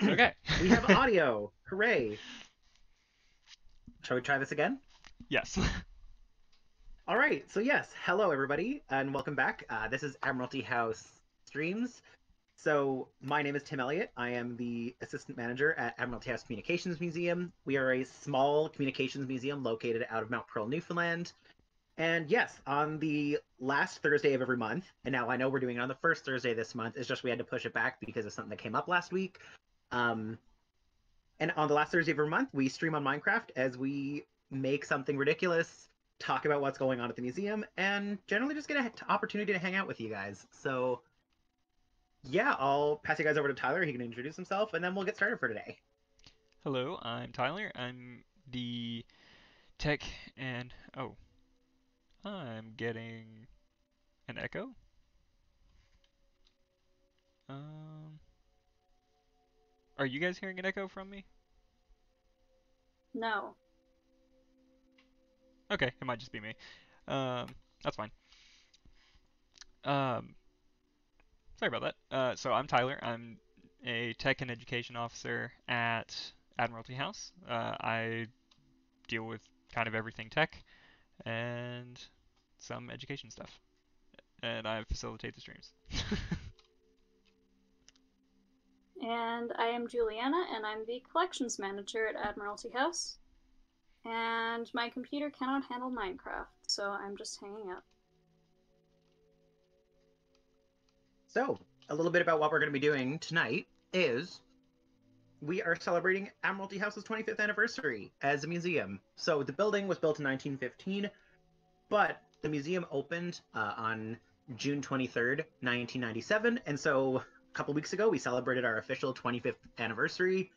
Okay. We have audio. Hooray. Shall we try this again? Yes. All right. So, yes, hello, everybody, and welcome back. This is Admiralty House Streams. So, my name is Tim Elliott. I am the assistant manager at Admiralty House Communications Museum. We are a small communications museum located out of Mount Pearl, Newfoundland. And yes, on the last Thursday of every month, and now I know we're doing it on the first Thursday this month, it's just we had to push it back because of something that came up last week. Um, And on the last Thursday of every month, we stream on Minecraft as we make something ridiculous, talk about what's going on at the museum, and generally just get an opportunity to hang out with you guys. So, yeah, I'll pass you guys over to Tyler. He can introduce himself, and then we'll get started for today. Hello, I'm Tyler. I'm the tech and oh, I'm getting an echo. Um, are you guys hearing an echo from me? No. Okay, it might just be me. That's fine. Um, sorry about that. So I'm Tyler. I'm a tech and education officer at Admiralty House. I deal with kind of everything tech and some education stuff, and I facilitate the streams. And I am Juliana, and I'm the collections manager at Admiralty House. And my computer cannot handle Minecraft, so I'm just hanging out. So, a little bit about what we're going to be doing tonight is we are celebrating Admiralty House's 25th anniversary as a museum. So, the building was built in 1915, but the museum opened on June 23rd, 1997, and so a couple weeks ago we celebrated our official 25th anniversary.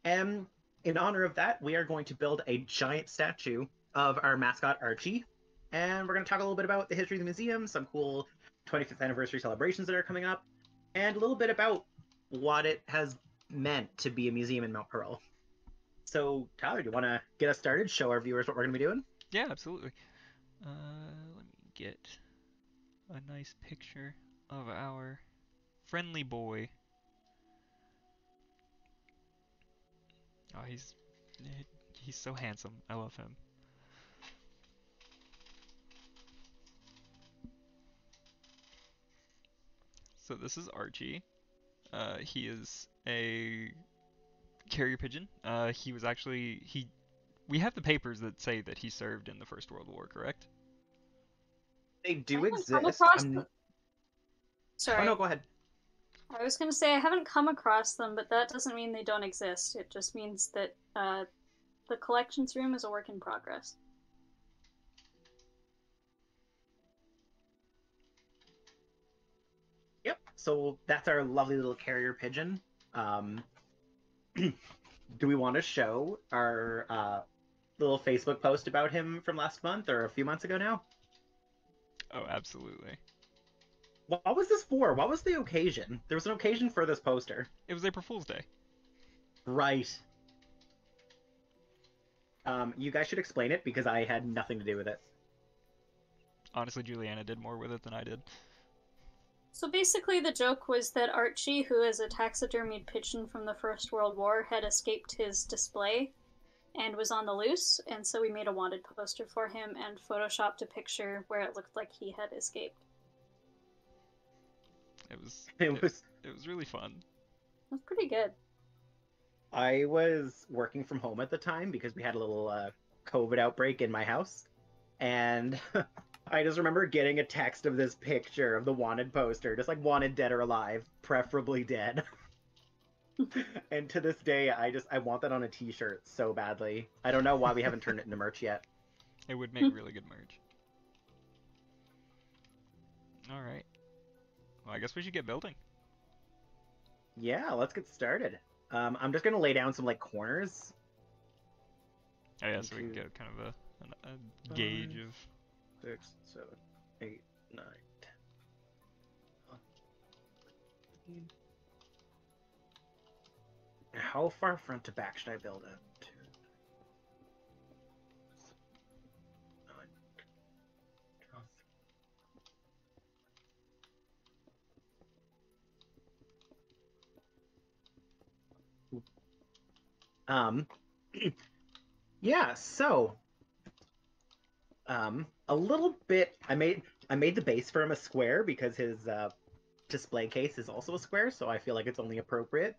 And in honor of that, we are going to build a giant statue of our mascot Archie, and we're going to talk a little bit about the history of the museum, some cool 25th anniversary celebrations that are coming up, and a little bit about what it has meant to be a museum in Mount Pearl. So, Tyler, do you want to get us started? Show our viewers what we're going to be doing? Yeah, absolutely. Let me get a nice picture of our friendly boy. Oh, he's so handsome. I love him. So this is Archie. He is a carrier pigeon. He was actually he. We have the papers that say that he served in the First World War, correct? They I do haven't come exist. across I'm. them. Oh no, Sorry. go ahead. I was going to say I haven't come across them, but that doesn't mean they don't exist. It just means that the collections room is a work in progress. Yep. So that's our lovely little carrier pigeon. Um, do we want to show our little Facebook post about him from last month or a few months ago now? Oh, absolutely. What was this for? What was the occasion? There was an occasion for this poster. It was April Fool's Day. Right. You guys should explain it because I had nothing to do with it. Honestly, Juliana did more with it than I did. So basically, the joke was that Archie, who is a taxidermied pigeon from the First World War, had escaped his display and was on the loose, and so we made a wanted poster for him and photoshopped a picture where it looked like he had escaped. It was It was. it was really fun. It was pretty good. I was working from home at the time because we had a little COVID outbreak in my house, and I just remember getting a text of this picture of the wanted poster, just like wanted dead or alive, preferably dead. And to this day, I want that on a T-shirt so badly. I don't know why we haven't turned it into merch yet. It would make really good merch. All right. Well, I guess we should get building. Yeah, let's get started. I'm just gonna lay down some like corners. Oh yeah, so we can get kind of a gauge of. 6, 7, 8, 9, 10, 11. How far front to back should I build it? 2, 9, 12. Um, yeah. So, a little bit. I made the base for him a square because his display case is also a square, so I feel like it's only appropriate.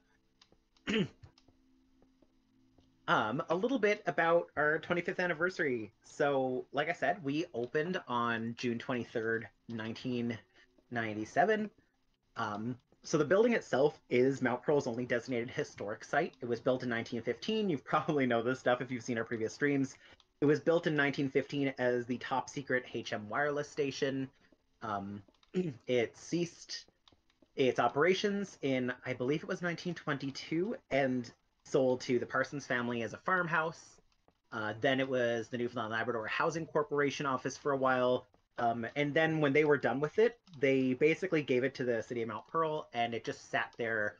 A little bit about our 25th anniversary. So, like I said, we opened on June 23rd, 1997. So the building itself is Mount Pearl's only designated historic site. It was built in 1915. You probably know this stuff if you've seen our previous streams. It was built in 1915 as the top secret HM wireless station. Um, it ceased its operations in, I believe it was 1922, and sold to the Parsons family as a farmhouse. Then it was the Newfoundland Labrador Housing Corporation office for a while. And then when they were done with it, they basically gave it to the city of Mount Pearl, and it just sat there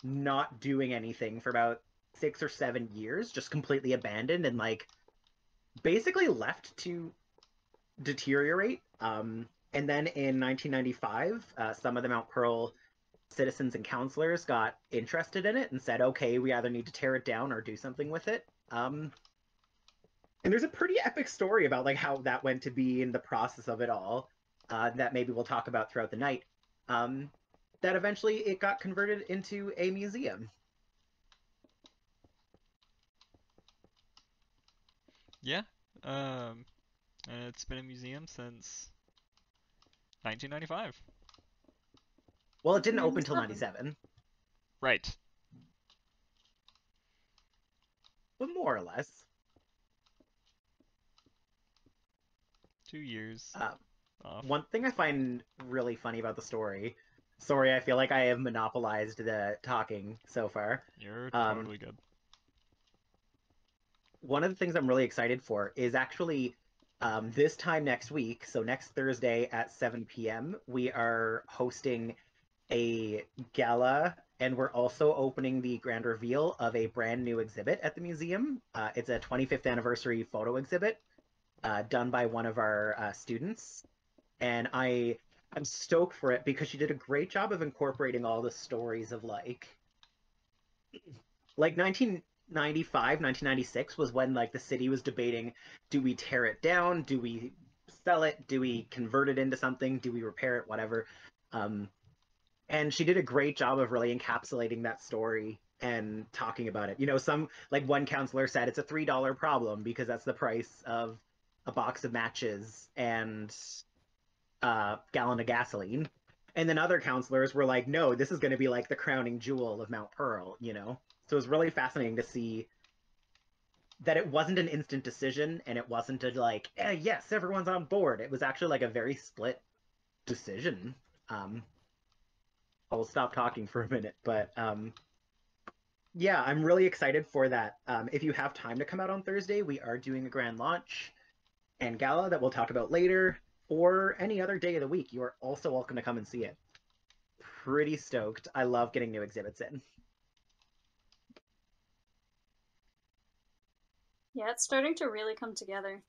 not doing anything for about 6 or 7 years, just completely abandoned and like basically left to deteriorate. And then in 1995, some of the Mount Pearl citizens and councilors got interested in it and said, okay, we either need to tear it down or do something with it. And there's a pretty epic story about like how that went to be in the process of it all, that maybe we'll talk about throughout the night. That eventually it got converted into a museum. Yeah. Um, and it's been a museum since 1995. Well, it didn't open till 97. 97, Right. but more or less. 2 years Uh, off. One thing I find really funny about the story, sorry, I feel like I have monopolized the talking so far. You're Um, totally good. One of the things I'm really excited for is actually this time next week, so next Thursday at 7 p.m., we are hosting a gala, and we're also opening the grand reveal of a brand new exhibit at the museum. It's a 25th anniversary photo exhibit done by one of our students, and I'm stoked for it because she did a great job of incorporating all the stories of like 1995, 1996 was when like the city was debating, do we tear it down, do we sell it, do we convert it into something, do we repair it, whatever. um, and she did a great job of really encapsulating that story and talking about it. You know, some like one counselor said it's a $3 problem because that's the price of a box of matches and a gallon of gasoline. And then other counselors were like, no, this is going to be like the crowning jewel of Mount Pearl, you know? So it was really fascinating to see that it wasn't an instant decision and it wasn't a like, yes, everyone's on board. It was actually like a very split decision. Um, I'll stop talking for a minute, but yeah, I'm really excited for that. If you have time to come out on Thursday, we are doing a grand launch and gala that we'll talk about later, or any other day of the week. You are also welcome to come and see it. Pretty stoked. I love getting new exhibits in. Yeah, it's starting to really come together.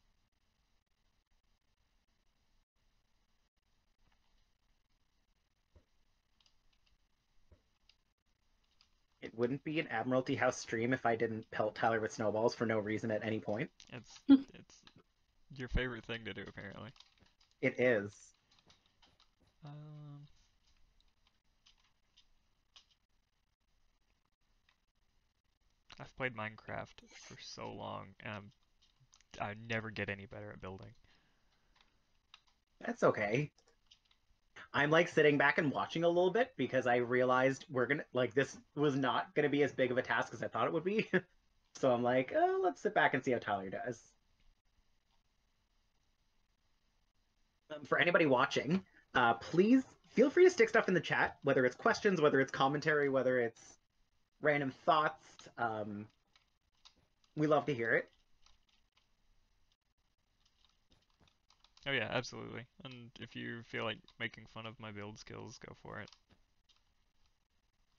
It wouldn't be an Admiralty House stream if I didn't pelt Tyler with snowballs for no reason at any point. It's your favorite thing to do, apparently. It is. Um, I've played Minecraft for so long, and I never get any better at building. That's okay. I'm like sitting back and watching a little bit because I realized we're gonna like this was not gonna be as big of a task as I thought it would be. So I'm like, oh, let's sit back and see how Tyler does. For anybody watching, please feel free to stick stuff in the chat, whether it's questions, whether it's commentary, whether it's random thoughts. We love to hear it. Oh yeah, absolutely. And if you feel like making fun of my build skills, go for it.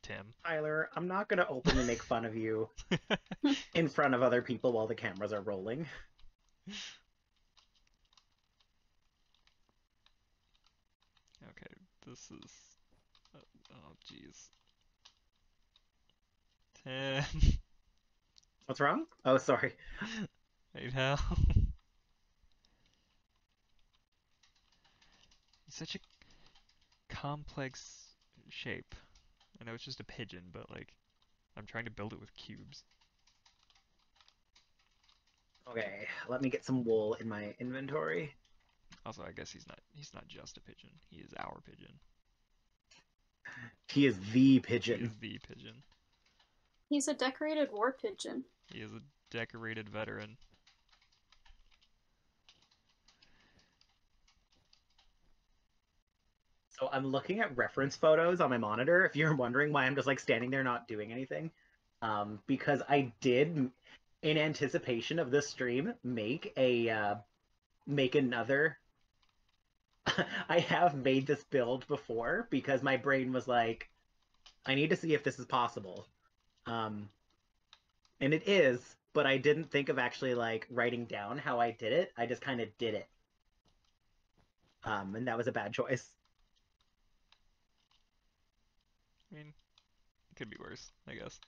Tim. Tyler, I'm not going to openly make fun of you in front of other people while the cameras are rolling. Okay, this is... oh, jeez. Eh, What's wrong? Oh, sorry. right how? It's such a complex shape. I know it's just a pigeon, but like, I'm trying to build it with cubes. Okay, let me get some wool in my inventory. Also, I guess he's not just a pigeon. He is our pigeon. He is the He pigeon. is the pigeon. He's a decorated war pigeon. He is a decorated veteran. So I'm looking at reference photos on my monitor. If you're wondering why I'm just like standing there not doing anything, because I did, in anticipation of this stream, make another. I have made this build before because my brain was like, I need to see if this is possible, um, and it is. But I didn't think of actually like writing down how I did it. I just kind of did it, and that was a bad choice. I mean, it could be worse, I guess.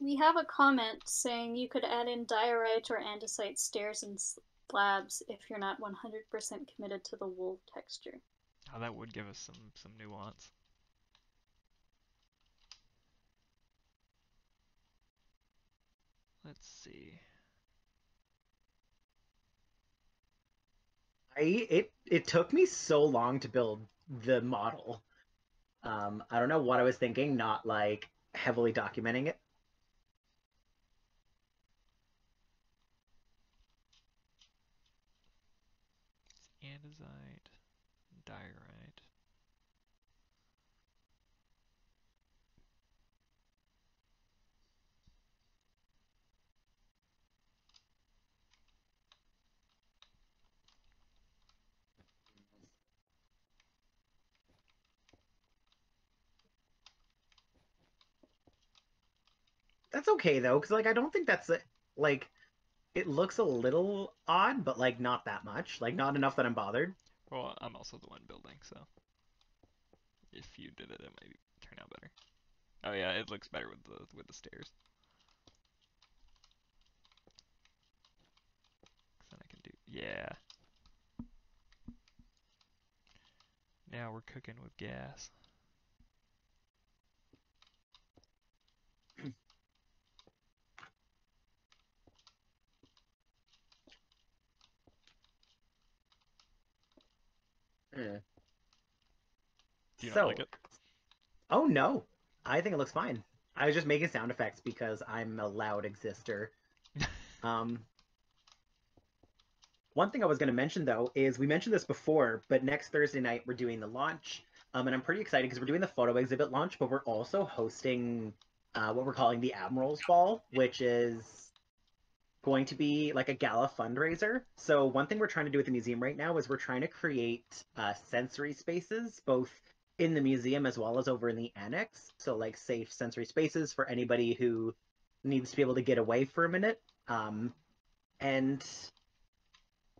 We have a comment saying you could add in diorite or andesite stairs and slabs if you're not 100% committed to the wool texture. Oh, that would give us some nuance. Let's see. It took me so long to build the model. I don't know what I was thinking, not like heavily documenting it. It's andesite, diorite. That's okay though, because like I don't think that's like it looks a little odd, but like not that much, like not enough that I'm bothered. Well, I'm also the one building, so if you did it, it might turn out better. Oh yeah, it looks better with the stairs. 'Cause then I can do yeah. Now we're cooking with gas. Hmm. Do you not like So, it? oh no, I think it looks fine. I was just making sound effects because I'm a loud exister. Um, One thing I was going to mention though is we mentioned this before, but next Thursday night we're doing the launch, and I'm pretty excited because we're doing the photo exhibit launch, but we're also hosting what we're calling the Admiral's Ball, which is going to be like a gala fundraiser. So one thing we're trying to do with the museum right now is we're trying to create sensory spaces, both in the museum as well as over in the annex. So like safe sensory spaces for anybody who needs to be able to get away for a minute. And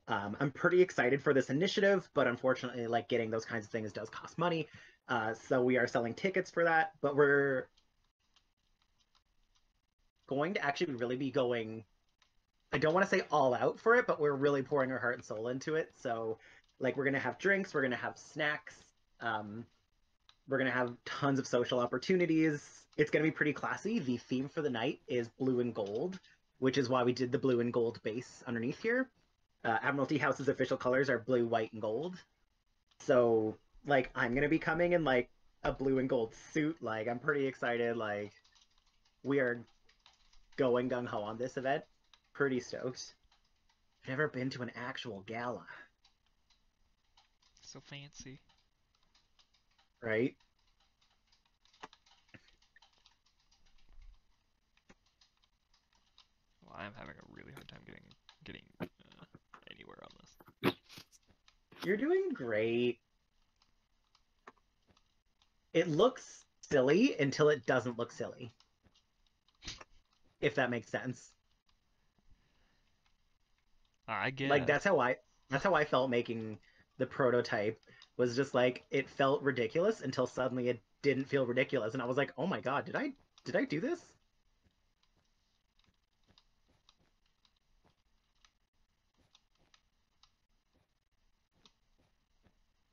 I'm pretty excited for this initiative, but unfortunately, like getting those kinds of things does cost money. So we are selling tickets for that, but we're going to actually really be going. I don't want to say all out for it, but we're really pouring our heart and soul into it. So, like, we're gonna have drinks, we're gonna have snacks, um, we're gonna have tons of social opportunities. It's gonna be pretty classy. The theme for the night is blue and gold, which is why we did the blue and gold base underneath here. Admiralty House's official colors are blue, white, and gold. So, like, I'm gonna be coming in like a blue and gold suit. Like, I'm pretty excited. Like, we are going gung ho on this event. Pretty stoked. Never been to an actual gala, So fancy. right? Well, I'm having a really hard time getting anywhere on this. You're doing great. It looks silly until it doesn't look silly. If that makes sense. I Like guess. that's how I felt making the prototype was just like it felt ridiculous until suddenly it didn't feel ridiculous, and I was like, oh my god, did I do this?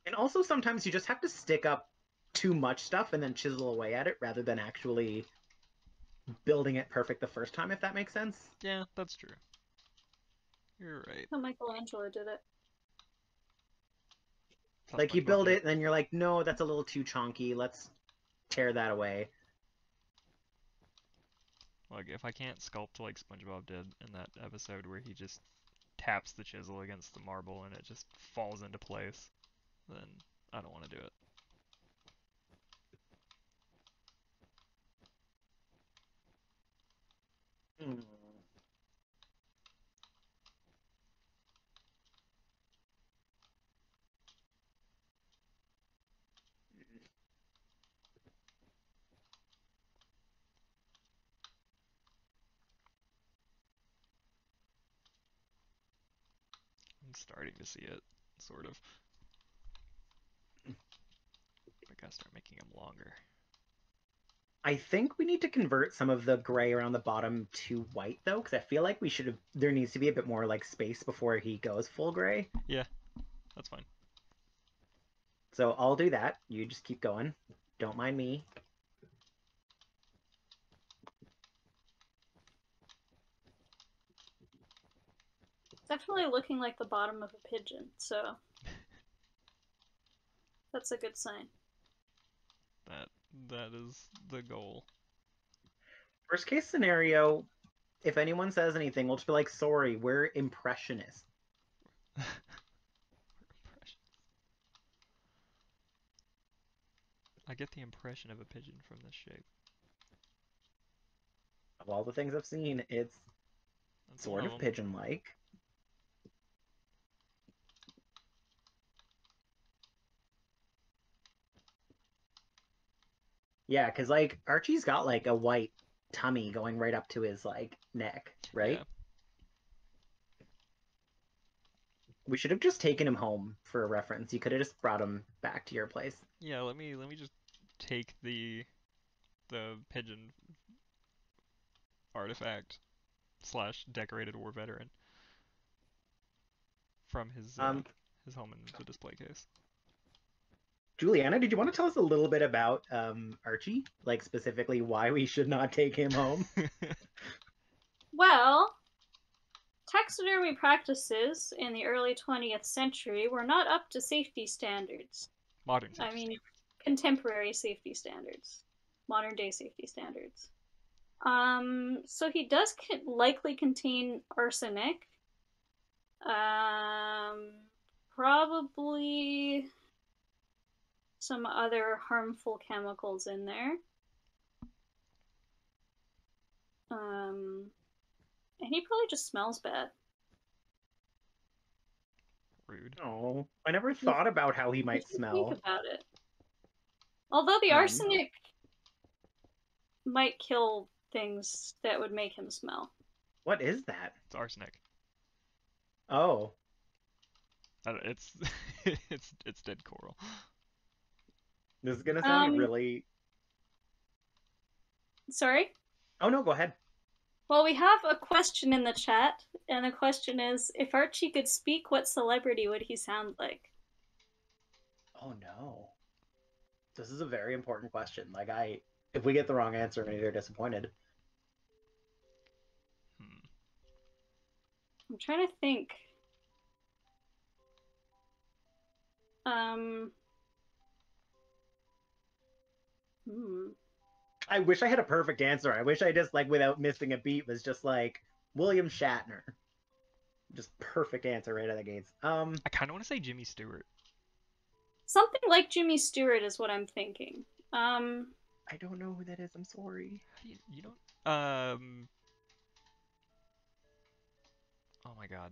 And also sometimes you just have to stick up too much stuff and then chisel away at it rather than actually building it perfect the first time, if that makes sense. Yeah, that's true. You're right. How Michelangelo did it. That's Like, you SpongeBob build did it, and then you're like, no, that's a little too chunky. Let's tear that away. Like, if I can't sculpt like SpongeBob did in that episode where he just taps the chisel against the marble and it just falls into place, then I don't want to do it. Hmm. I'm starting to see it, sort of. I gotta start making them longer. I think we need to convert some of the gray around the bottom to white, though, because I feel like there needs to be a bit more, like, space before he goes full gray. Yeah, that's fine. So I'll do that. You just keep going. Don't mind me. It's definitely looking like the bottom of a pigeon, so that's a good sign. That is the goal. Worst case scenario, if anyone says anything, we'll just be like, sorry, we're impressionists. I get the impression of a pigeon from this shape. Of all the things I've seen, it's That's sort one of of them. pigeon-like. Yeah, because, like, Archie's got, like, a white tummy going right up to his, like, neck, right? Yeah. We should have just taken him home for a reference. You could have just brought him back to your place. Yeah, let me just take the pigeon artifact slash decorated war veteran from his home in the display case. Juliana, did you want to tell us a little bit about Archie? Like, specifically why we should not take him home? Well, taxidermy practices in the early 20th century were not up to safety standards. Modern I safety mean, standards. contemporary safety standards, modern day safety standards. So he does likely contain arsenic. Probably some other harmful chemicals in there. And he probably just smells bad. Rude. Oh, I never thought about how he might smell. Think about it. Although the arsenic might kill things that would make him smell. What is that? It's arsenic. Oh. It's it's dead coral. This is gonna sound really... Sorry? Oh no, go ahead. Well, we have a question in the chat, and the question is, if Archie could speak, what celebrity would he sound like? Oh no. This is a very important question. Like, if we get the wrong answer, maybe they're disappointed. I'm trying to think. I wish I had a perfect answer. I wish I just, like, without missing a beat, was just like William Shatner. Just perfect answer right out of the gates. I kind of want to say Jimmy Stewart. Something like Jimmy Stewart is what I'm thinking. I don't know who that is. I'm sorry. You don't. Oh my God.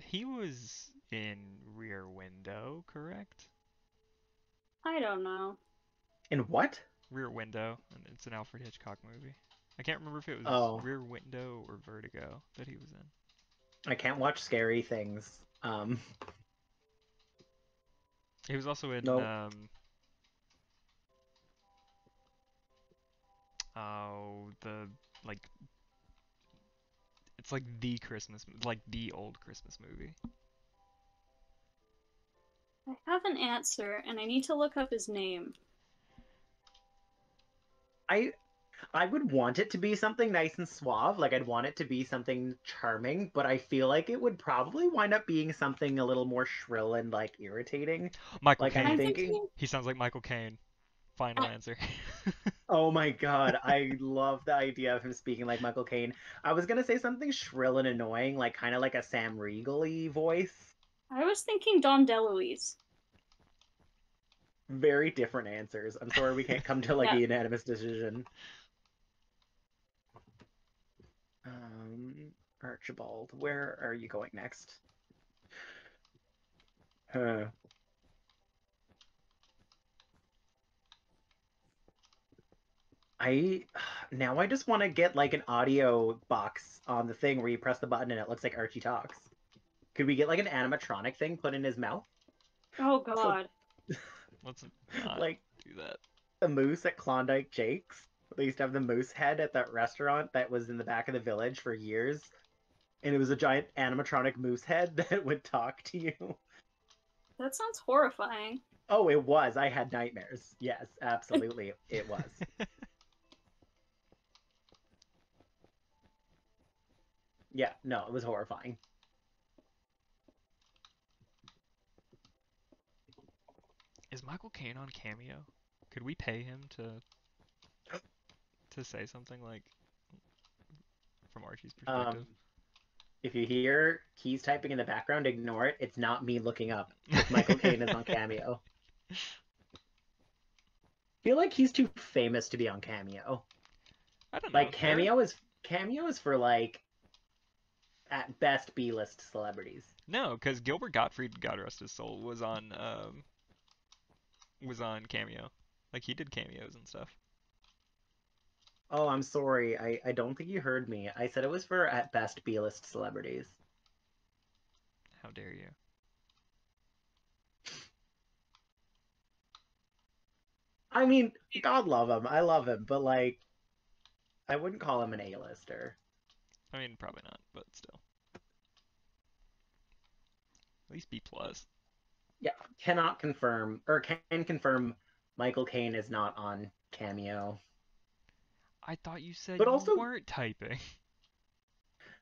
He was in Rear Window, correct? I don't know. In what? Rear Window, and it's an Alfred Hitchcock movie. I can't remember if it was Rear Window or Vertigo that he was in. I can't watch scary things. He was also in No. oh, the like it's like the Christmas, like the old Christmas movie. I have an answer, and I need to look up his name. I I would want it to be something nice and suave. Like I'd want it to be something charming, but I feel like it would probably wind up being something a little more shrill and like irritating. Michael Like I'm I'm Caine. thinking, thinking. He sounds like Michael Caine. Final I, answer. oh my god, I love the idea of him speaking like Michael Caine. I was gonna say something shrill and annoying, like kind of like a Sam Riegel-y voice. I was thinking Dom DeLuise. Very different answers. I'm sorry we can't come to like a Yeah. unanimous decision. Archibald, where are you going next? Huh. I now I just want to get like an audio box on the thing where you press the button and it looks like Archie talks. Could we get like an animatronic thing put in his mouth? Oh So God. Let's not like do that. the moose at Klondike Jake's. They used to have the moose head at that restaurant that was in the back of the village for years. And it was a giant animatronic moose head that would talk to you. That sounds horrifying. Oh, it was. I had nightmares. Yes, absolutely. It was. Yeah, no, it was horrifying. Is Michael Caine on Cameo? Could we pay him to say something like from Archie's perspective? Um, if you hear keys typing in the background, ignore it. It's not me looking up if Michael Caine is on Cameo. I feel like he's too famous to be on Cameo. I don't know. Like Cameo is for like at best B-list celebrities. No, because Gilbert Gottfried, God rest his soul, was on Cameo. Like he did cameos and stuff. Oh, I'm sorry. I don't think you heard me. I said it was for at best B-list celebrities. How dare you? I mean, God love him. I love him, but like I wouldn't call him an A-lister. I mean, probably not, but still. At least B plus. Yeah, cannot confirm or can confirm Michael Caine is not on Cameo. I thought you said But you also weren't typing.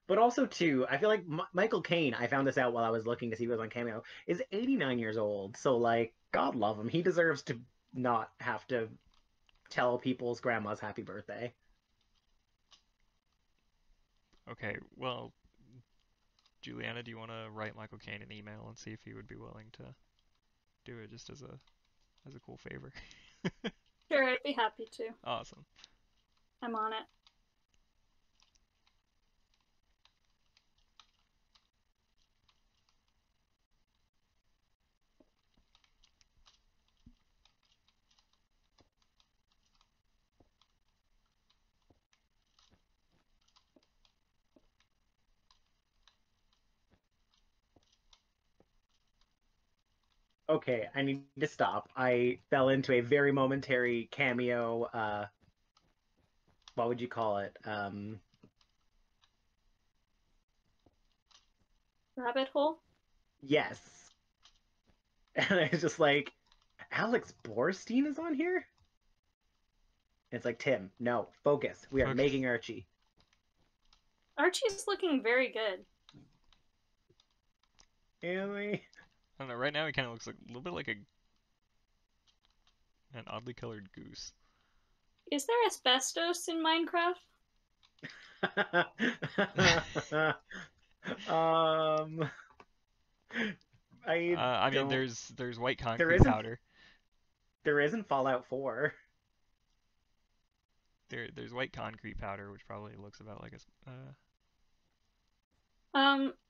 But also, too, I feel like Michael Caine, I found this out while I was looking to see if he was on Cameo, is 89 years old. So, like, God love him. He deserves to not have to tell people's grandma's happy birthday. Okay, well, Juliana, do you want to write Michael Caine an email and see if he would be willing to do it just as a cool favor? Sure, I'd be happy to. Awesome. I'm on it. Okay, I need to stop. I fell into a very momentary Cameo, what would you call it? Rabbit hole? Yes. And I was just like, Alex Borstein is on here? And it's like, Tim, no, focus. We are Focus. making Archie. Archie's looking very good. Really? I don't know. Right now, he kind of looks like a little bit like an oddly colored goose. Is there asbestos in Minecraft? um, I mean, don't. there's white There concrete isn't. powder. There isn't Fallout 4. There's white concrete powder, which probably looks about like a.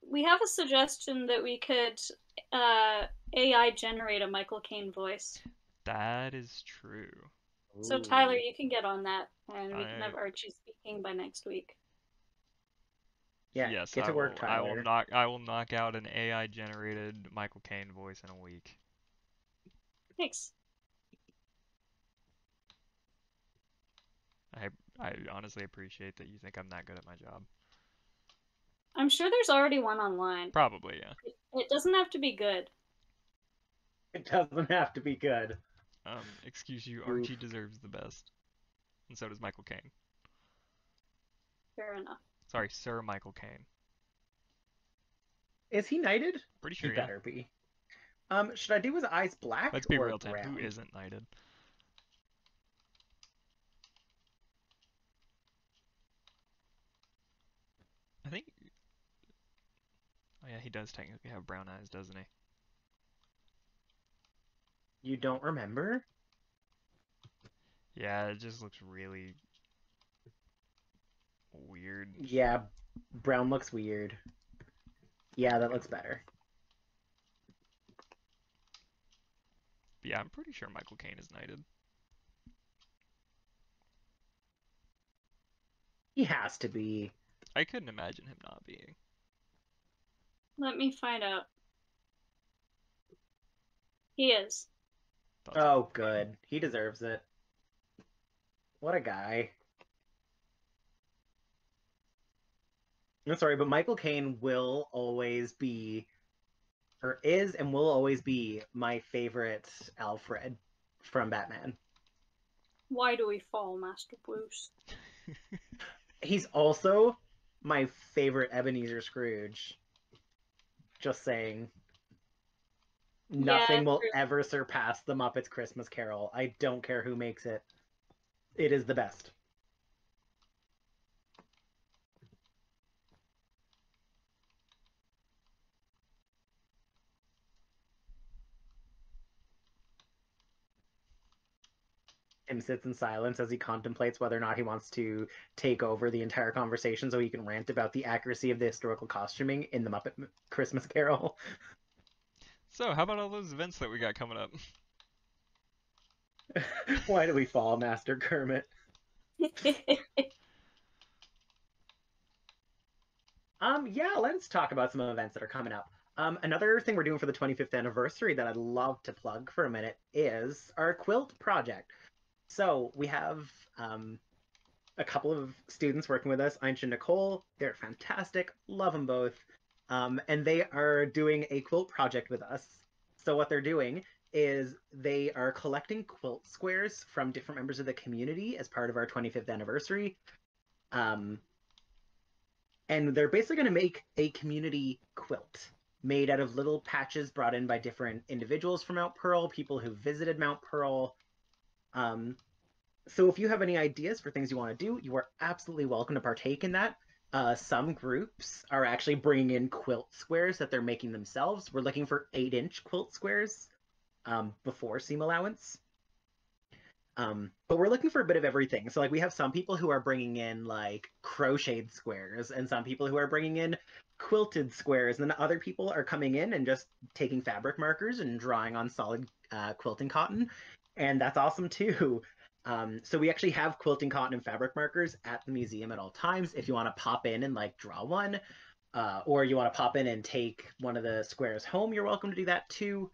We have a suggestion that we could AI generate a Michael Caine voice. That is true. So Tyler, you can get on that, and we can have Archie speaking by next week. Yeah, Yes, get to work, Tyler. I will knock out an AI generated Michael Caine voice in a week. Thanks. I honestly appreciate that you think I'm that good at my job. I'm sure there's already one online. Probably, yeah. It doesn't have to be good. It doesn't have to be good. Excuse you, Oof. Archie deserves the best. And so does Michael Caine. Fair enough. Sorry, Sir Michael Caine. Is he knighted? Pretty He sure, yeah. better be. Should I do his eyes black Let's be or real, Tim. brown? Who isn't knighted? I think... Oh yeah, he does technically have brown eyes, doesn't he? You don't remember? Yeah, it just looks really... weird. Yeah, brown looks weird. Yeah, that looks better. But yeah, I'm pretty sure Michael Caine is knighted. He has to be. I couldn't imagine him not being. Let me find out. He is. Thought so. Oh, good. He deserves it. What a guy. I'm sorry, but Michael Caine will always be, or is and will always be, my favorite Alfred from Batman. Why do we fall, Master Bruce? He's also my favorite Ebenezer Scrooge. Just saying. Nothing will true. ever surpass The Muppets Christmas Carol. I don't care who makes it. It is the best. Tim sits in silence as he contemplates whether or not he wants to take over the entire conversation so he can rant about the accuracy of the historical costuming in The Muppet Christmas Carol. So, how about all those events that we got coming up? Why do we fall, Master Kermit? Yeah, let's talk about some events that are coming up. Another thing we're doing for the 25th anniversary that I'd love to plug for a minute is our quilt project. So we have a couple of students working with us, Einstein and Nicole. They're fantastic, love them both. And they are doing a quilt project with us. So what they're doing is they are collecting quilt squares from different members of the community as part of our 25th anniversary. And they're basically going to make a community quilt made out of little patches brought in by different individuals from Mount Pearl, people who visited Mount Pearl. So if you have any ideas for things you want to do, you are absolutely welcome to partake in that. Some groups are actually bringing in quilt squares that they're making themselves. We're looking for 8-inch quilt squares before seam allowance. But we're looking for a bit of everything. So like we have some people who are bringing in like crocheted squares and some people who are bringing in quilted squares, and then other people are coming in and just taking fabric markers and drawing on solid quilting cotton, and that's awesome too. So we actually have quilting cotton and fabric markers at the museum at all times. If you want to pop in and like draw one, or you want to pop in and take one of the squares home, you're welcome to do that too.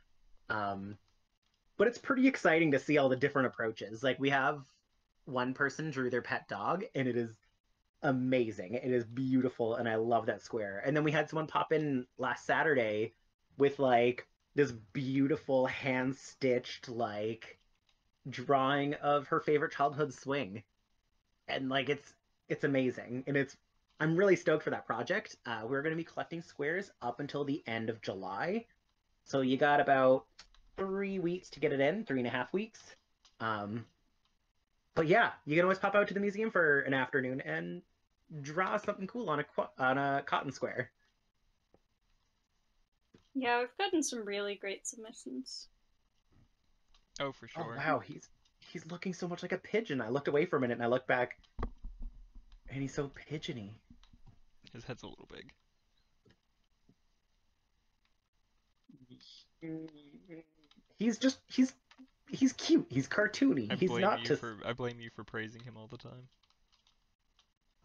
But it's pretty exciting to see all the different approaches. Like we have one person drew their pet dog, and it is amazing. It is beautiful, and I love that square. And then we had someone pop in last Saturday with like this beautiful hand-stitched like drawing of her favorite childhood swing, and like it's amazing, and I'm really stoked for that project. We're going to be collecting squares up until the end of July, so you got about 3 weeks to get it in, 3.5 weeks. But yeah, you can always pop out to the museum for an afternoon and draw something cool on a cotton square. Yeah, we've gotten some really great submissions. Oh, for sure. Oh wow, he's looking so much like a pigeon. I looked away for a minute and I looked back, and he's so pigeony. His head's a little big. He's cute. He's cartoony. I blame you for praising him all the time.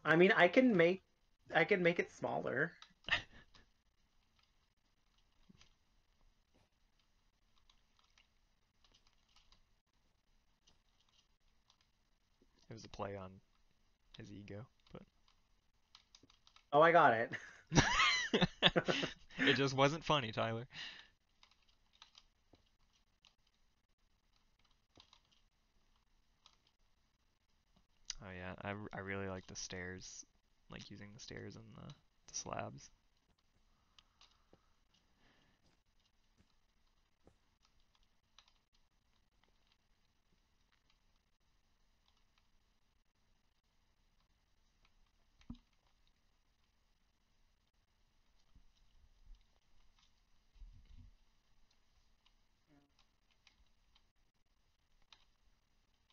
I mean, I can make it smaller. It was a play on his ego, but Oh, I got it. it just wasn't funny, Tyler. Oh yeah, I really like the stairs, like using the stairs and the slabs.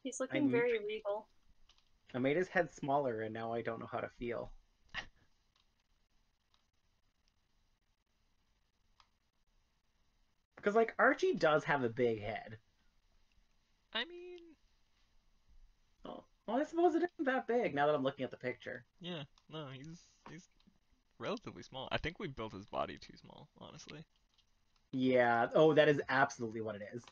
He's looking I'm, very regal. I made his head smaller, and now I don't know how to feel. Because, like, Archie does have a big head. I mean, Oh, well, I suppose it isn't that big now that I'm looking at the picture. yeah, no, he's relatively small. I think we built his body too small, honestly. Yeah. Oh, that is absolutely what it is.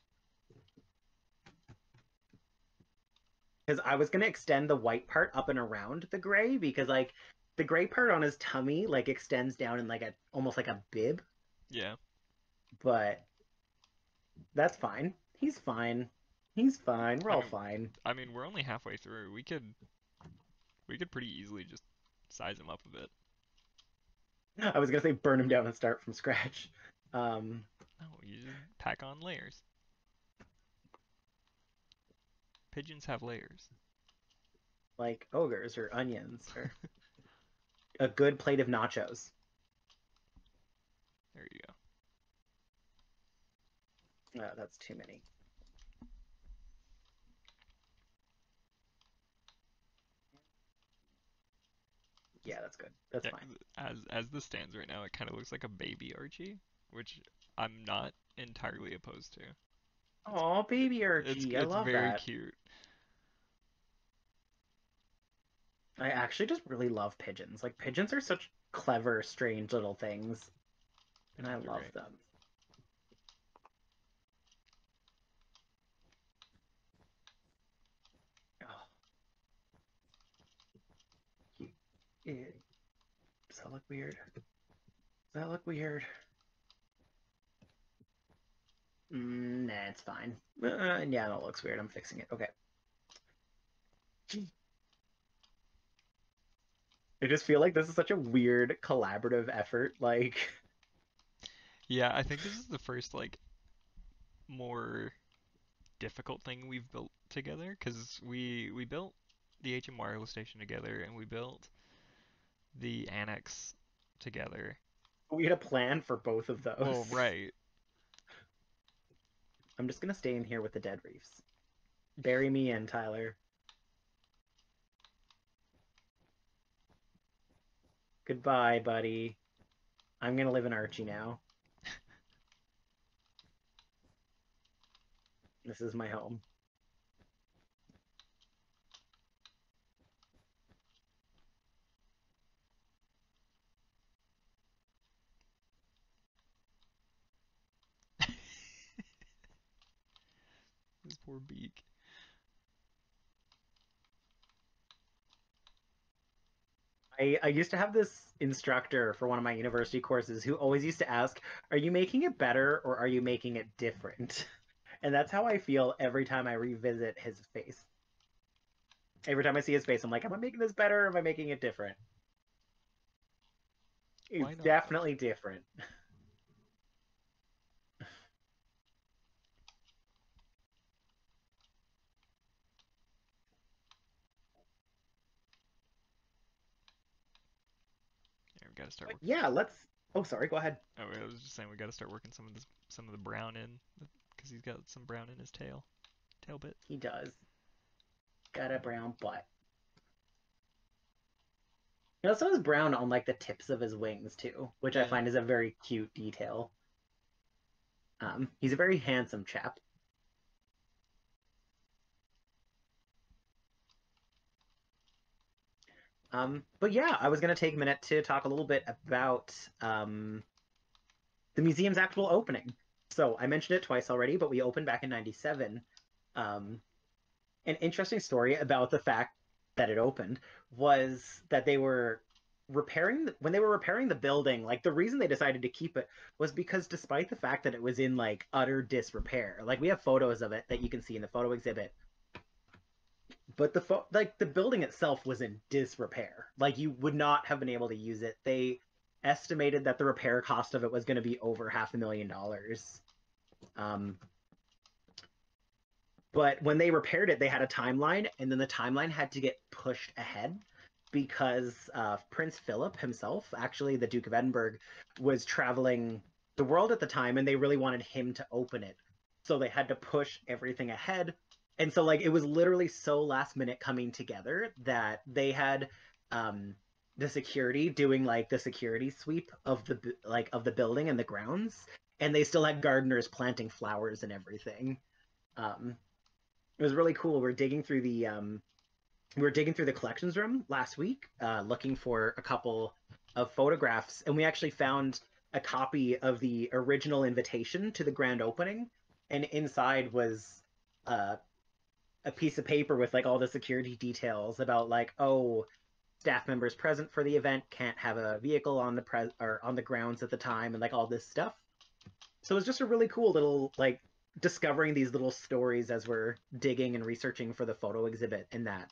Because I was gonna extend the white part up and around the gray because like the gray part on his tummy like extends down in like a almost like a bib, Yeah. but that's fine. He's fine. He's fine. We're I all mean, fine. we're only halfway through. We could pretty easily just size him up a bit. I was gonna say burn him down and start from scratch. Um, No, you just pack on layers. Pigeons have layers. like ogres or onions or a good plate of nachos. There you go. That's too many. Yeah, that's good. That's Yeah, fine. 'cause as this stands right now, it kind of looks like a baby Archie, which I'm not entirely opposed to. Oh, baby Archie. I It's love very that. cute. I actually just really love pigeons. Like pigeons are such clever, strange little things, and I Pigeons are love great. them. Oh, does that look weird? Does that look weird? Nah, it's fine. Yeah, that looks weird. I'm fixing it. Okay. I just feel like this is such a weird collaborative effort. Like, Yeah, I think this is the first like more difficult thing we've built together because we built the HM wireless station together and we built the annex together. we had a plan for both of Well, those. right. I'm just gonna stay in here with the dead reefs. Bury me in, Tyler. Goodbye, buddy. I'm gonna live in Archie now. This is my home. This poor beak. I used to have this instructor for one of my university courses who always used to ask, "Are you making it better or are you making it different?" And that's how I feel every time I revisit his face. Every time I see his face, I'm like, "Am I making this better or am I making it different?" Why It's not? definitely different. Yeah, we gotta start But working. yeah, let's. Oh, sorry. Go ahead. Oh, I was just saying we gotta start working some of the brown in because he's got some brown in his tail bit. He does. Got a brown butt. He also has brown on like the tips of his wings too, which I Yeah. find is a very cute detail. He's a very handsome chap. But yeah, I was going to take a minute to talk a little bit about the museum's actual opening. So I mentioned it twice already, but we opened back in '97. Um, an interesting story about the fact that it opened was that they were when they were repairing the building, like the reason they decided to keep it was because despite the fact that it was in like utter disrepair, like we have photos of it that you can see in the photo exhibit, but like the building itself was in disrepair. Like you would not have been able to use it. They estimated that the repair cost of it was going to be over $500,000. Um, but when they repaired it, they had a timeline, and then the timeline had to get pushed ahead because Prince Philip himself, actually the Duke of Edinburgh, was traveling the world at the time, and they really wanted him to open it. So they had to push everything ahead. And so like it was literally so last minute coming together that they had the security doing like the security sweep of the building and the grounds, and they still had gardeners planting flowers and everything. Um, it was really cool. We were digging through the collections room last week, looking for a couple of photographs, and we actually found a copy of the original invitation to the grand opening, and inside was a piece of paper with like all the security details about like, oh, staff members present for the event can't have a vehicle on or on the grounds at the time, and like all this stuff. So it was just a really cool little like discovering these little stories as we're digging and researching for the photo exhibit in that.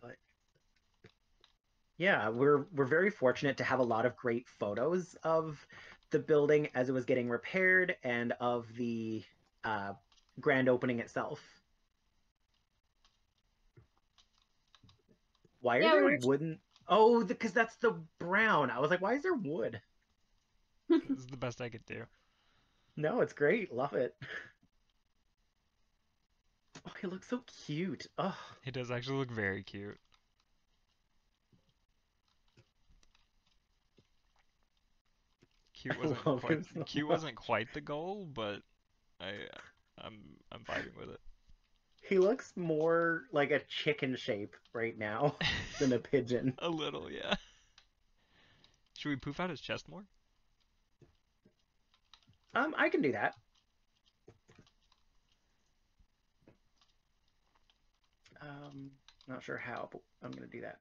But yeah, we're very fortunate to have a lot of great photos of the building as it was getting repaired and of the uh, grand opening itself. Why are Yeah, there we're wooden? Oh, because that's the brown. I was like, why is there wood? This is the best I could do. No, it's great. Love it. Oh, he looks so cute. Oh, It does actually look very cute. Cute I wasn't love quite him so cute much. wasn't quite the goal, but I I'm vibing with it. He looks more like a chicken shape right now than a pigeon. A little, yeah. Should we poof out his chest more? I can do that. Not sure how, but I'm gonna do that.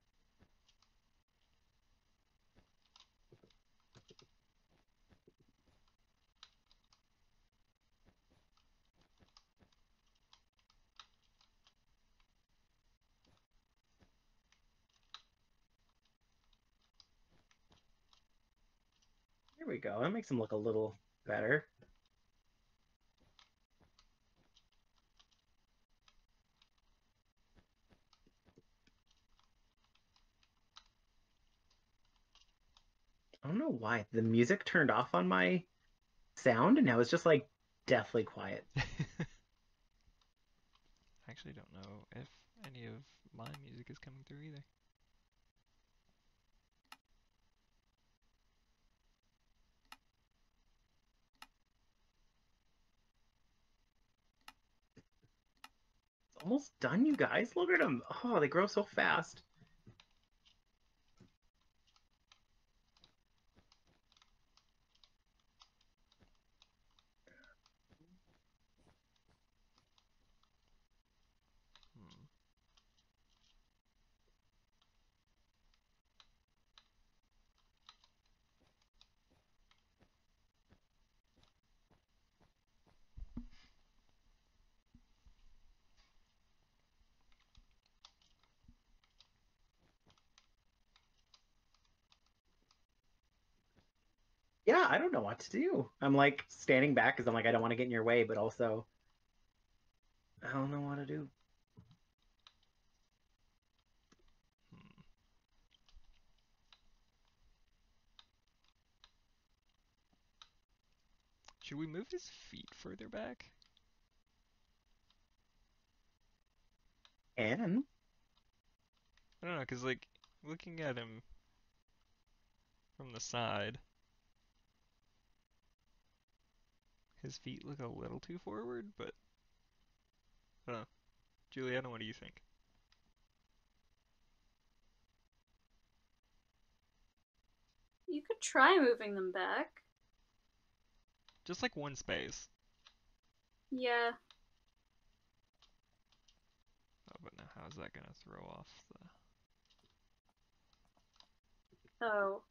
There we go. That makes him look a little better. I don't know why the music turned off on my sound, and now it's just like deathly quiet. I actually don't know if any of my music is coming through either. It's almost done, you guys. Look at them. Oh, they grow so fast. Hmm. Yeah, I don't know what to do. I'm like standing back because I'm like, I don't want to get in your way, but also I don't know what to do. Hmm. Should we move his feet further back? And I don't know, cause like looking at him from the side, his feet look a little too forward, but I don't know. Juliana, what do you think? you could try moving them back. Just like one space. Yeah. Oh, but now how is that gonna throw off the... Oh.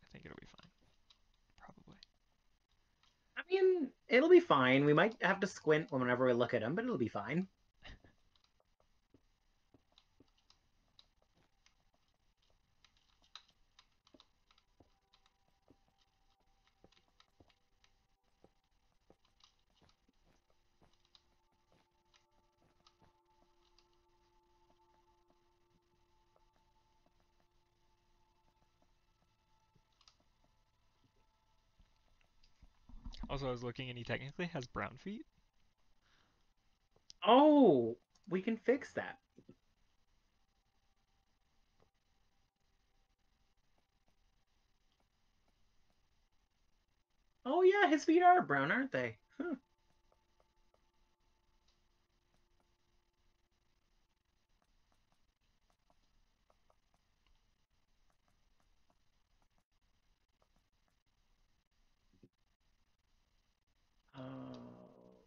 I think it'll be fine. Probably. I mean, it'll be fine. We might have to squint whenever we look at him, but it'll be fine. Also, I was looking and he technically has brown feet. Oh, we can fix that. Oh yeah, his feet are brown, aren't they? Huh. Oh.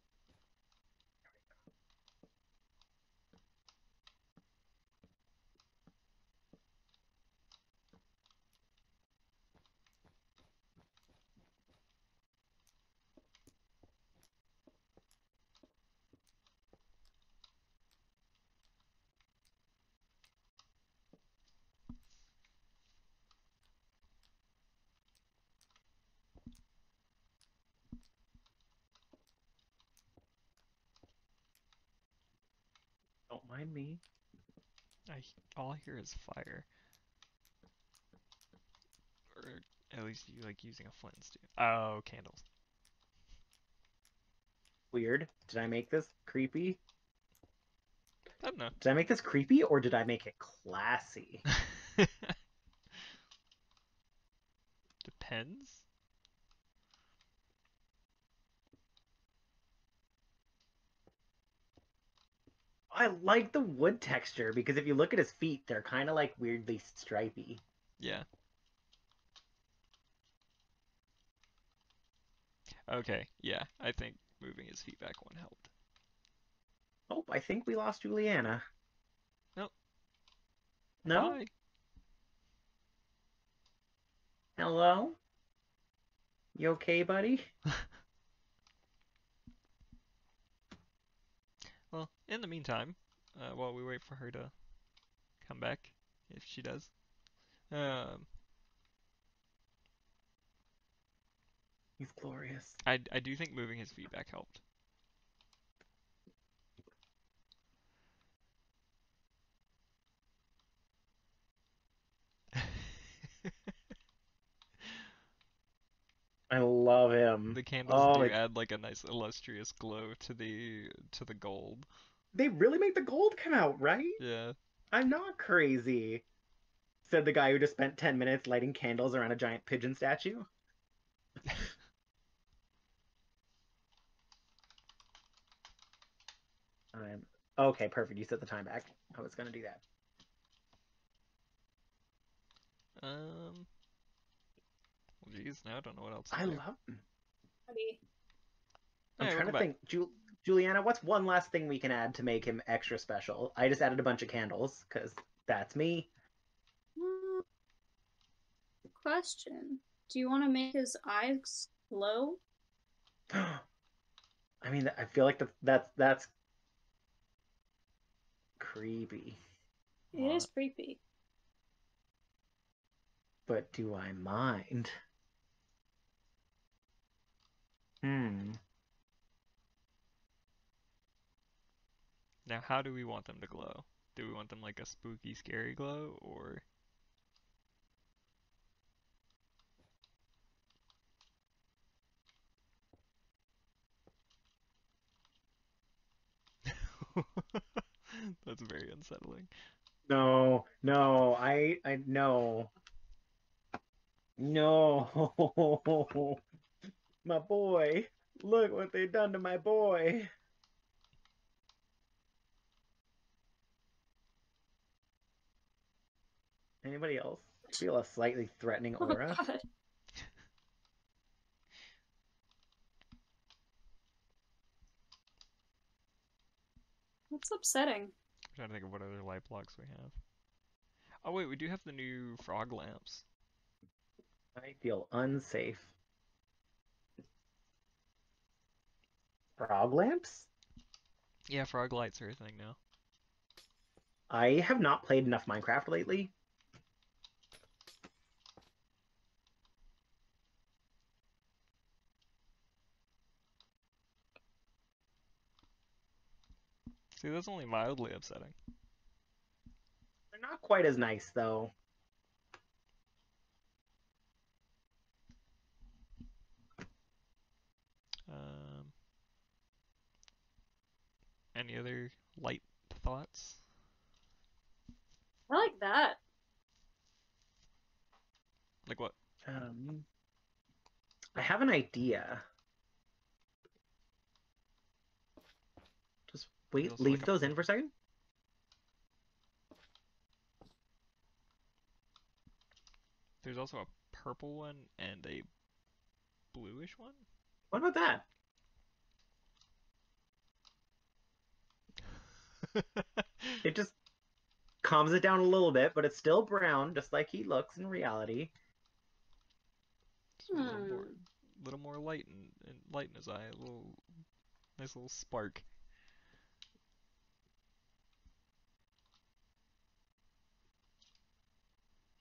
Don't mind me. All I hear is fire. Or at least you like using a flint and steel. Oh, candles. Weird. Did I make this creepy? I don't know. Did I make this creepy or did I make it classy? Depends. I like the wood texture because if you look at his feet, they're kind of like weirdly stripy. Yeah. Okay, yeah. I think moving his feet back one helped. Oh, I think we lost Juliana. Nope. No? Bye. Hello? You okay, buddy? Well, in the meantime, while we wait for her to come back, if she does, um, He's glorious. I do think moving his feet back helped. I love him. The candles Oh, do add like a nice illustrious glow to the gold. they really made the gold come out, right? Yeah. I'm not crazy, said the guy who just spent 10 minutes lighting candles around a giant pigeon statue. Okay, perfect. You set the time back. I was gonna do that. Well, geez, now I don't know what else to I do. love him. Buddy. I'm Hey, trying welcome to back. think. Juliana, what's one last thing we can add to make him extra special? I just added a bunch of candles, because that's me. Question. Do you want to make his eyes glow? I mean, I feel like that's creepy. It is creepy. But do I mind? Now, how do we want them to glow? Do we want them like a spooky, scary glow, or... That's very unsettling. No, no, no. No. My boy. Look what they done to my boy. Anybody else? feel a slightly threatening Oh aura. god. That's upsetting. I'm trying to think of what other light blocks we have. Oh wait, we do have the new frog lamps. I feel unsafe. Frog lamps? Yeah, frog lights are a thing now. I have not played enough Minecraft lately. See, that's only mildly upsetting. They're not quite as nice, though. Um, any other light thoughts? I like that. Like what? I have an idea. Just There's wait, also leave like those in for a second. there's also a purple one and a bluish one. What about that? It just calms it down a little bit, but it's still brown, just like he looks in reality. Just a little more light and light in his eye, a little nice little spark.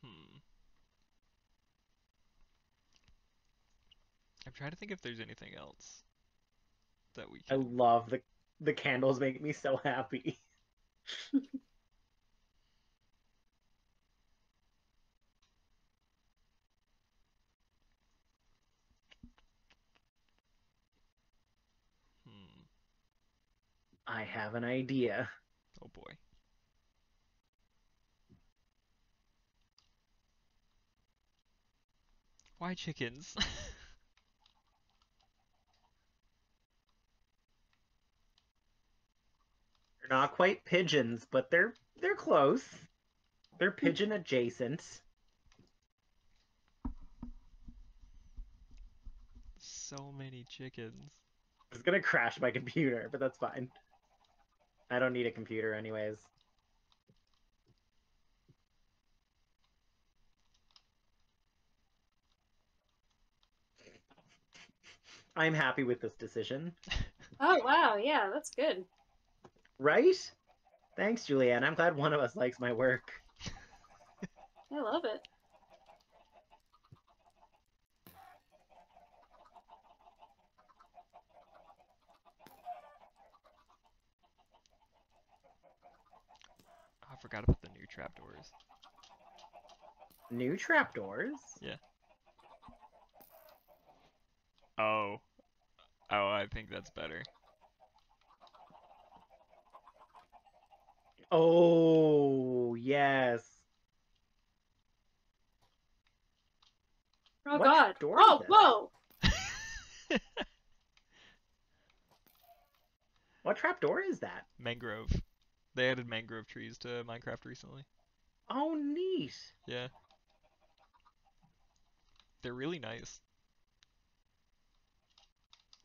Hmm. I'm trying to think if there's anything else that we I can. love the candles make me so happy. Hmm. I have an idea. Oh boy. Why chickens? They're not quite pigeons, but they're close. They're pigeon adjacent. So many chickens. It's gonna crash my computer, but that's fine. I don't need a computer anyways. I'm happy with this decision. Oh wow, yeah, that's good. Right? Thanks, Julianne. I'm glad one of us likes my work. I love it. Oh, I forgot about the new trapdoors. New trapdoors? Yeah. Oh. Oh, I think that's better. Oh, yes. Oh What god. door is Oh, this? whoa! What trapdoor is that? Mangrove. They added mangrove trees to Minecraft recently. Oh, neat. Yeah. They're really nice.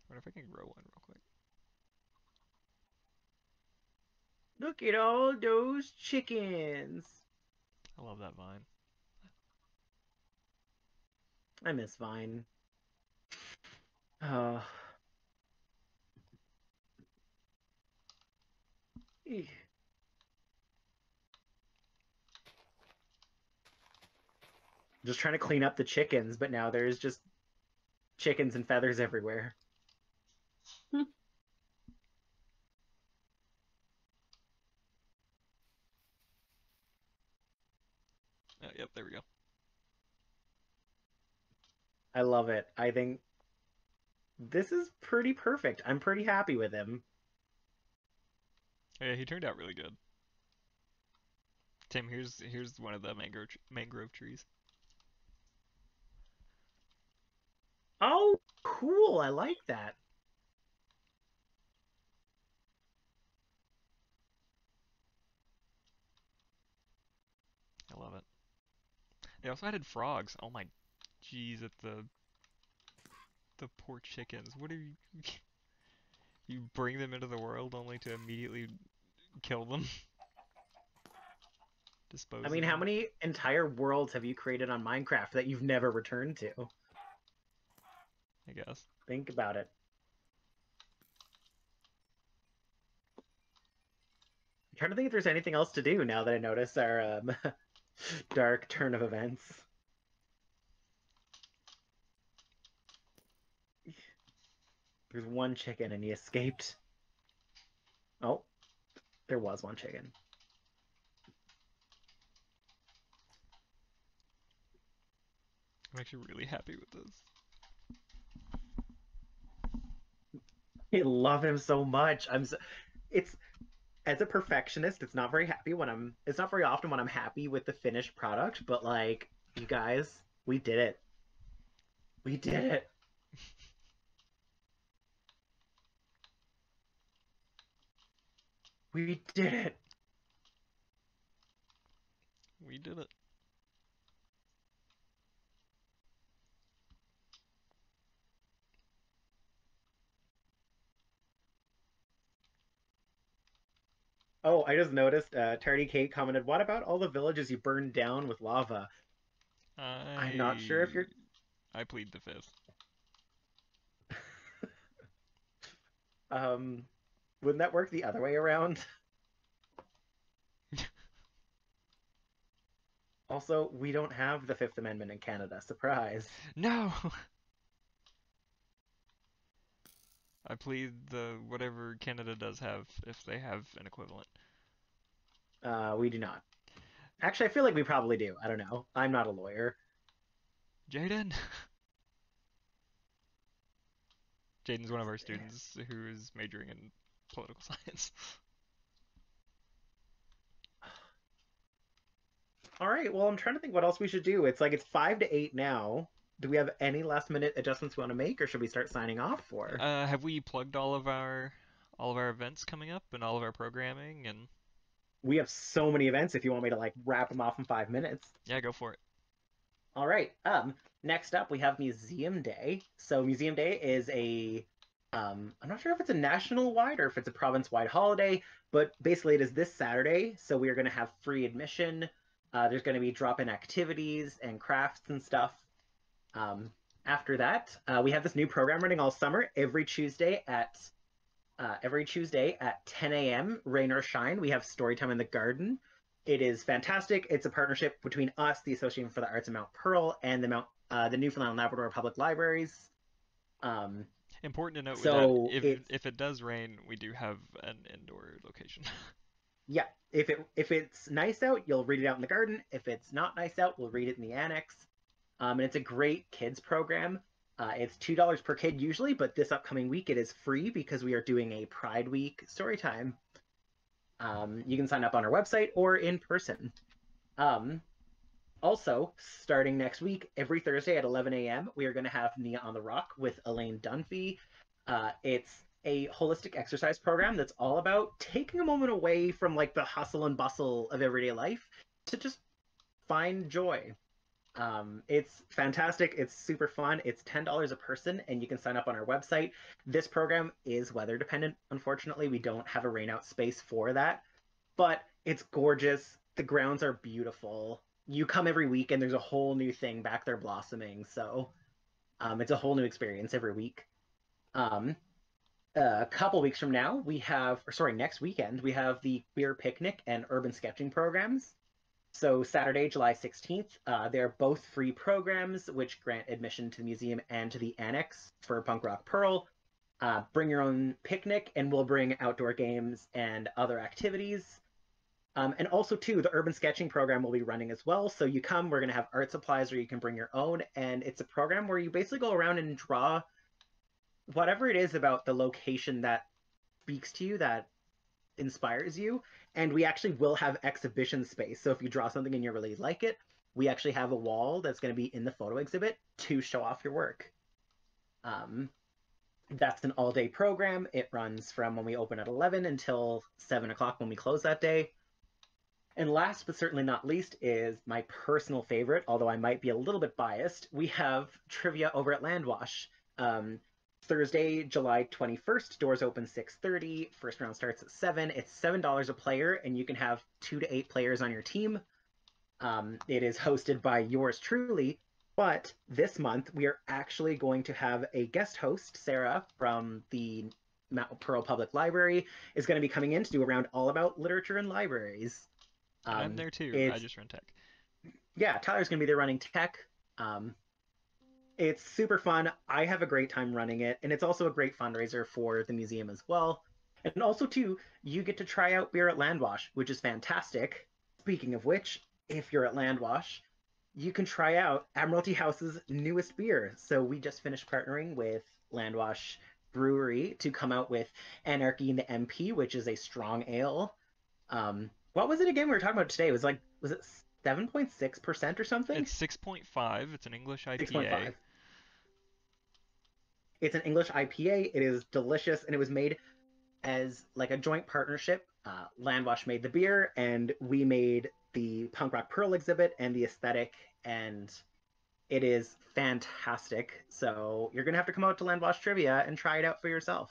I wonder if I can grow one real quick. Look at all those chickens. I love that vine. I miss Vine. Oh. Eek. Just trying to clean up the chickens, but now there's just chickens and feathers everywhere. Oh, yep, there we go. I love it. I think this is pretty perfect. I'm pretty happy with him. Oh, yeah, he turned out really good. Tim, here's one of the mangrove trees. Oh, cool. I like that. I love it. They also added frogs. Oh my, jeez, at the poor chickens. What are you? You bring them into the world only to immediately kill them, I dispose mean, of how them. many entire worlds have you created on Minecraft that you've never returned to? I guess. Think about it. I'm trying to think if there's anything else to do now that I notice our dark turn of events. There's one chicken and he escaped. Oh, there was one chicken. I'm actually really happy with this. I love him so much. It's as a perfectionist, it's not very happy when I'm it's not very often when I'm happy with the finished product, but like you guys, we did it. We did it. We did it. We did it. Oh, I just noticed Tardy Kate commented, "What about all the villages you burned down with lava?" I'm not sure if I you're I plead the fifth. um wouldn't that work the other way around? Also, we don't have the Fifth Amendment in Canada. Surprise. No. I plead the whatever Canada does have if they have an equivalent. We do not. Actually, I feel like we probably do. I don't know. I'm not a lawyer. Jaden. Jaden's one of our students who is majoring in political science. All right. Well, I'm trying to think what else we should do. It's like it's 5 to 8 now. Do we have any last minute adjustments we want to make, or should we start signing off for? Have we plugged all of our events coming up and all of our programming and We have so many events. If you want me to like wrap them off in 5 minutes. yeah, go for it. All right. Next up we have Museum Day. So Museum Day is I'm not sure if it's a national wide or if it's a province wide holiday, but basically it is this Saturday. So we are going to have free admission. There's going to be drop-in activities and crafts and stuff. After that, we have this new program running all summer. Every Tuesday at 10 a.m., rain or shine, we have Storytime in the Garden. It is fantastic. It's a partnership between us, the Association for the Arts in Mount Pearl, and the Newfoundland and Labrador Public Libraries. Um, Important to note with that, so if it's if it does rain, we do have an indoor location. yeah. If it's nice out, you'll read it out in the garden. If it's not nice out, we'll read it in the annex. And it's a great kids program. It's $2 per kid usually, but this upcoming week it is free because we are doing a Pride Week story time. You can sign up on our website or in person. Um, Also, starting next week, every Thursday at 11 a.m., we are going to have Nia on the Rock with Elaine Dunphy. It's a holistic exercise program that's all about taking a moment away from like the hustle and bustle of everyday life to just find joy. It's fantastic. It's super fun. It's $10 a person, and you can sign up on our website. This program is weather dependent. Unfortunately, we don't have a rainout space for that, but it's gorgeous. The grounds are beautiful. You come every week, and there's a whole new thing back there blossoming. So it's a whole new experience every week. Um, a couple weeks from now, next weekend, we have the queer picnic and urban sketching programs. So Saturday, July 16th, they're both free programs which grant admission to the museum and to the annex for Punk Rock Pearl. Bring your own picnic, and we'll bring outdoor games and other activities. And also, too, the urban sketching program will be running as well. So you come, we're going to have art supplies, or you can bring your own. And it's a program where you basically go around and draw whatever it is about the location that speaks to you, that inspires you. And we actually will have exhibition space. So if you draw something and you really like it, we actually have a wall that's going to be in the photo exhibit to show off your work. That's an all-day program. It runs from when we open at 11 until 7 o'clock when we close that day. And last but certainly not least is my personal favorite, although I might be a little bit biased. We have trivia over at Landwash. Thursday, July 21st, doors open 6:30. First round starts at 7. It's $7 a player, and you can have 2 to 8 players on your team. It is hosted by yours truly, but this month we are actually going to have a guest host. Sarah from the Mount Pearl Public Library is going to be coming in to do a round all about literature and libraries. And I'm there too. I just run tech. Yeah, Tyler's going to be there running tech. It's super fun. I have a great time running it, and it's also a great fundraiser for the museum as well. And also, too, you get to try out beer at Landwash, which is fantastic. Speaking of which, if you're at Landwash, you can try out Admiralty House's newest beer. So we just finished partnering with Landwash Brewery to come out with Anarchy in the MP, which is a strong ale. What was it again we were talking about today? Was it 7.6% or something? It's 6.5. It's an English IPA. 6.5. It's an English IPA. It is delicious, and it was made as like a joint partnership. Landwash made the beer, and we made the Punk Rock Pearl exhibit and the aesthetic, and it is fantastic. So you're gonna have to come out to Landwash Trivia and try it out for yourself.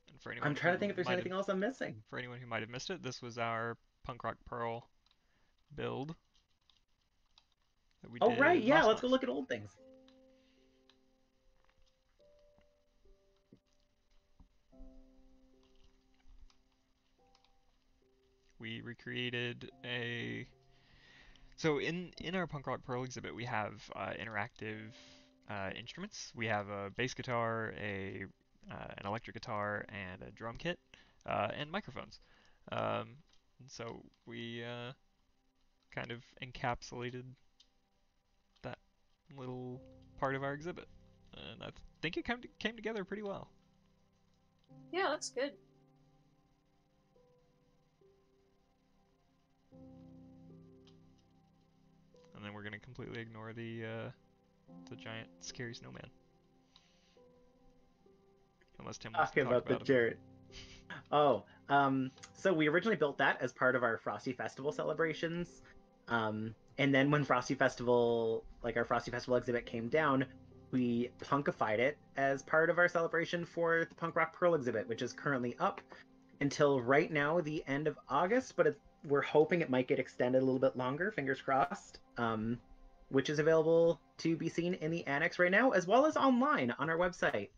And for anyone I'm trying to think if there's anything else I'm missing. For anyone who might have missed it, this was our Punk Rock Pearl build that we did. Oh right, yeah. Let's Let's go look at old things. We recreated a. So in our Punk Rock Pearl exhibit, we have interactive instruments. We have a bass guitar, an electric guitar, and a drum kit, and microphones. And so we kind of encapsulated that little part of our exhibit, and I think it came together pretty well. Yeah, looks good. And then we're gonna completely ignore the giant scary snowman, unless Tim wants to talk about the Jarrett. Oh, so we originally built that as part of our Frosty Festival celebrations. And then when Frosty Festival, like our Frosty Festival exhibit came down, we punkified it as part of our celebration for the Punk Rock Pearl exhibit, which is currently up until right now, the end of August, but we're hoping it might get extended a little bit longer, fingers crossed, which is available to be seen in the annex right now, as well as online on our website.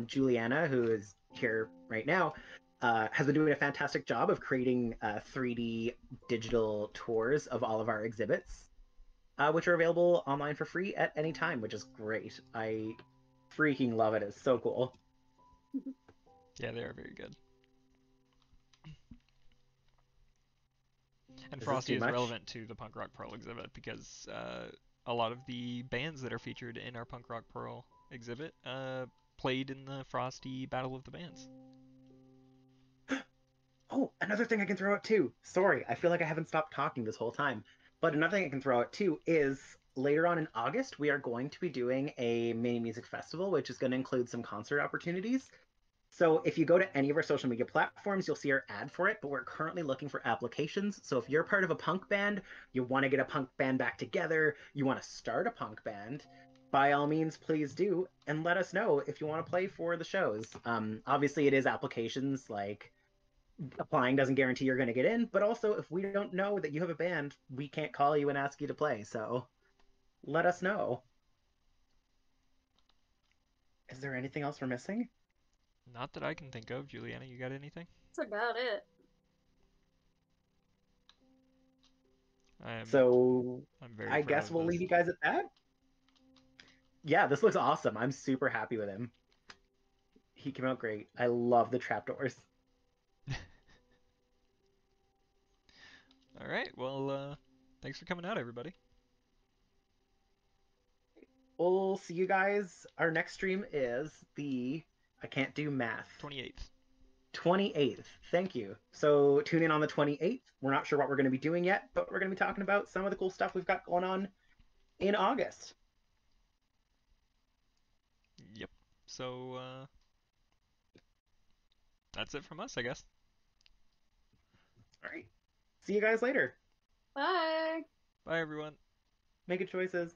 Juliana, who is here right now, has been doing a fantastic job of creating 3D digital tours of all of our exhibits, which are available online for free at any time, which is great. I freaking love it. It's so cool. Yeah, they are very good. And Frosty is relevant to the Punk Rock Pearl exhibit because a lot of the bands that are featured in our Punk Rock Pearl exhibit played in the Frosty Battle of the Bands. Oh, another thing I can throw out too. Sorry, I feel like I haven't stopped talking this whole time. But another thing I can throw out too is later on in August, we are going to be doing a mini music festival, which is going to include some concert opportunities. So if you go to any of our social media platforms, you'll see our ad for it, but we're currently looking for applications. So if you're part of a punk band, you want to get a punk band back together, you want to start a punk band, by all means, please do, and let us know if you want to play for the shows. Obviously, it is applications, like applying doesn't guarantee you're going to get in, but also if we don't know that you have a band, we can't call you and ask you to play, so let us know. Is there anything else we're missing? Not that I can think of. Juliana, you got anything? That's about it. I guess we'll leave you guys at that. Yeah, this looks awesome. I'm super happy with him. He came out great. I love the trapdoors. All right. Well, thanks for coming out, everybody. We'll see you guys. Our next stream is I can't do math. 28th. 28th. Thank you. So tune in on the 28th. We're not sure what we're going to be doing yet, but we're going to be talking about some of the cool stuff we've got going on in August. Yep. So that's it from us, I guess. All right. see you guys later. Bye. Bye, everyone. Make good choices.